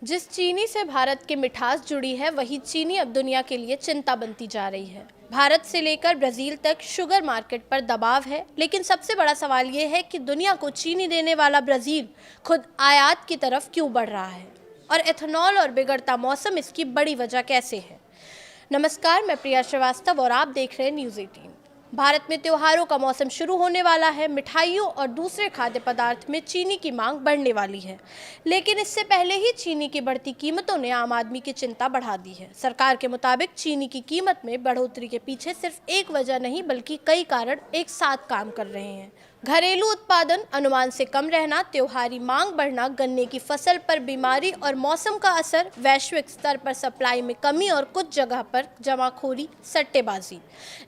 जिस चीनी से भारत की मिठास जुड़ी है, वही चीनी अब दुनिया के लिए चिंता बनती जा रही है। भारत से लेकर ब्राजील तक शुगर मार्केट पर दबाव है, लेकिन सबसे बड़ा सवाल ये है कि दुनिया को चीनी देने वाला ब्राजील खुद आयात की तरफ क्यों बढ़ रहा है और एथेनॉल और बिगड़ता मौसम इसकी बड़ी वजह कैसे है। नमस्कार, मैं प्रिया श्रीवास्तव और आप देख रहे हैं न्यूज़ 18। भारत में त्योहारों का मौसम शुरू होने वाला है। मिठाइयों और दूसरे खाद्य पदार्थ में चीनी की मांग बढ़ने वाली है, लेकिन इससे पहले ही चीनी की बढ़ती कीमतों ने आम आदमी की चिंता बढ़ा दी है। सरकार के मुताबिक चीनी की कीमत में बढ़ोतरी के पीछे सिर्फ एक वजह नहीं, बल्कि कई कारण एक साथ काम कर रहे हैं। घरेलू उत्पादन अनुमान से कम रहना, त्योहारी मांग बढ़ना, गन्ने की फसल पर बीमारी और मौसम का असर, वैश्विक स्तर पर सप्लाई में कमी और कुछ जगह पर जमाखोरी, सट्टेबाजी,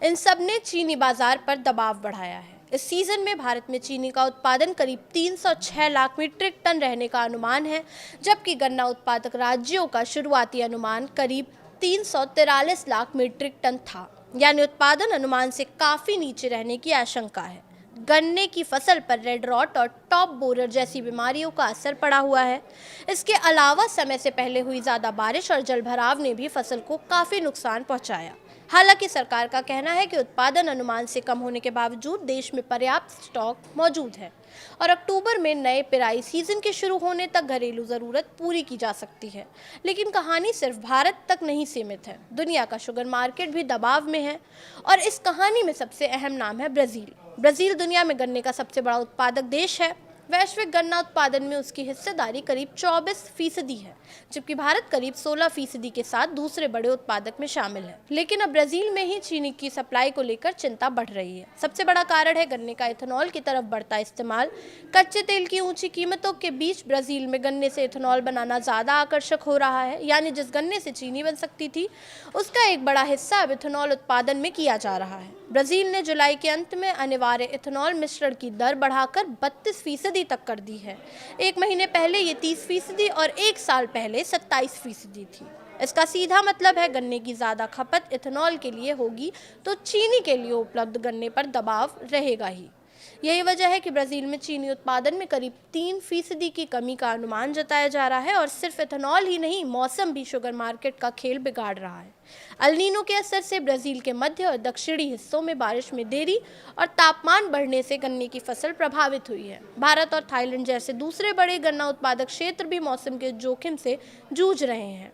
इन सब ने चीनी बाजार पर दबाव बढ़ाया है। इस सीजन में भारत में चीनी का उत्पादन करीब 306 लाख मीट्रिक टन रहने का अनुमान है, जबकि गन्ना उत्पादक राज्यों का शुरुआती अनुमान करीब 343 लाख मीट्रिक टन था, यानी उत्पादन अनुमान से काफी नीचे रहने की आशंका है। गन्ने की फसल पर रेड रॉट और टॉप बोरर जैसी बीमारियों का असर पड़ा हुआ है। इसके अलावा समय से पहले हुई ज़्यादा बारिश और जलभराव ने भी फसल को काफ़ी नुकसान पहुंचाया। हालांकि सरकार का कहना है कि उत्पादन अनुमान से कम होने के बावजूद देश में पर्याप्त स्टॉक मौजूद है और अक्टूबर में नए पेराई सीजन के शुरू होने तक घरेलू ज़रूरत पूरी की जा सकती है। लेकिन कहानी सिर्फ भारत तक नहीं सीमित है। दुनिया का शुगर मार्केट भी दबाव में है और इस कहानी में सबसे अहम नाम है ब्राज़ील। ब्राज़ील दुनिया में गन्ने का सबसे बड़ा उत्पादक देश है। वैश्विक गन्ना उत्पादन में उसकी हिस्सेदारी करीब 24% है, जबकि भारत करीब 16% के साथ दूसरे बड़े उत्पादक में शामिल है। लेकिन अब ब्राजील में ही चीनी की सप्लाई को लेकर चिंता बढ़ रही है। सबसे बड़ा कारण है गन्ने का इथेनॉल की तरफ बढ़ता इस्तेमाल। कच्चे तेल की ऊंची कीमतों के बीच ब्राजील में गन्ने से इथेनॉल बनाना ज्यादा आकर्षक हो रहा है, यानी जिस गन्ने से चीनी बन सकती थी उसका एक बड़ा हिस्सा अब इथेनॉल उत्पादन में किया जा रहा है। ब्राजील ने जुलाई के अंत में अनिवार्य इथेनॉल मिश्रण की दर बढ़ाकर 32% तक कर दी है। एक महीने पहले ये 30% और एक साल पहले 27% थी। इसका सीधा मतलब है गन्ने की ज़्यादा खपत इथेनॉल के लिए होगी तो चीनी के लिए उपलब्ध गन्ने पर दबाव रहेगा ही। यही वजह है कि ब्राज़ील में चीनी उत्पादन में करीब 3% की कमी का अनुमान जताया जा रहा है और सिर्फ इथेनॉल ही नहीं, मौसम भी शुगर मार्केट का खेल बिगाड़ रहा है। अल नीनो के असर से ब्राज़ील के मध्य और दक्षिणी हिस्सों में बारिश में देरी और तापमान बढ़ने से गन्ने की फसल प्रभावित हुई है। भारत और थाईलैंड जैसे दूसरे बड़े गन्ना उत्पादक क्षेत्र भी मौसम के जोखिम से जूझ रहे हैं।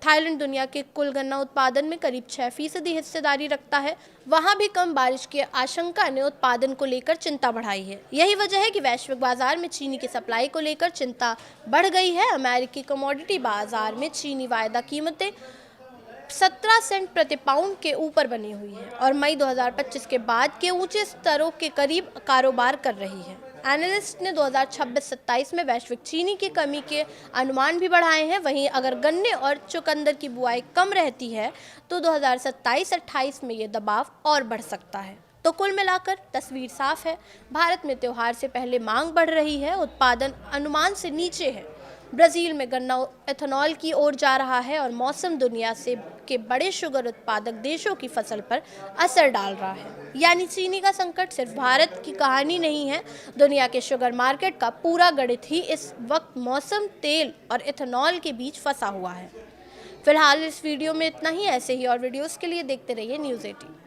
थाईलैंड दुनिया के कुल गन्ना उत्पादन में करीब 6% हिस्सेदारी रखता है। वहां भी कम बारिश की आशंका ने उत्पादन को लेकर चिंता बढ़ाई है। यही वजह है कि वैश्विक बाजार में चीनी की सप्लाई को लेकर चिंता बढ़ गई है। अमेरिकी कमोडिटी बाजार में चीनी वायदा कीमतें 17 सेंट प्रति पाउंड के ऊपर बनी हुई है और मई 2025 के बाद के ऊंचे स्तरों के करीब कारोबार कर रही है। एनालिस्ट ने 2026-27 में वैश्विक चीनी की कमी के अनुमान भी बढ़ाए हैं। वहीं अगर गन्ने और चुकंदर की बुआई कम रहती है तो 2027-28 में ये दबाव और बढ़ सकता है। तो कुल मिलाकर तस्वीर साफ है। भारत में त्योहार से पहले मांग बढ़ रही है, उत्पादन अनुमान से नीचे है। ब्राज़ील में गन्ना एथेनॉल की ओर जा रहा है और मौसम दुनिया से के बड़े शुगर उत्पादक देशों की फसल पर असर डाल रहा है। यानी चीनी का संकट सिर्फ भारत की कहानी नहीं है, दुनिया के शुगर मार्केट का पूरा गणित ही इस वक्त मौसम, तेल और एथेनॉल के बीच फंसा हुआ है। फिलहाल इस वीडियो में इतना ही। ऐसे ही और वीडियोस के लिए देखते रहिए न्यूज़ 18।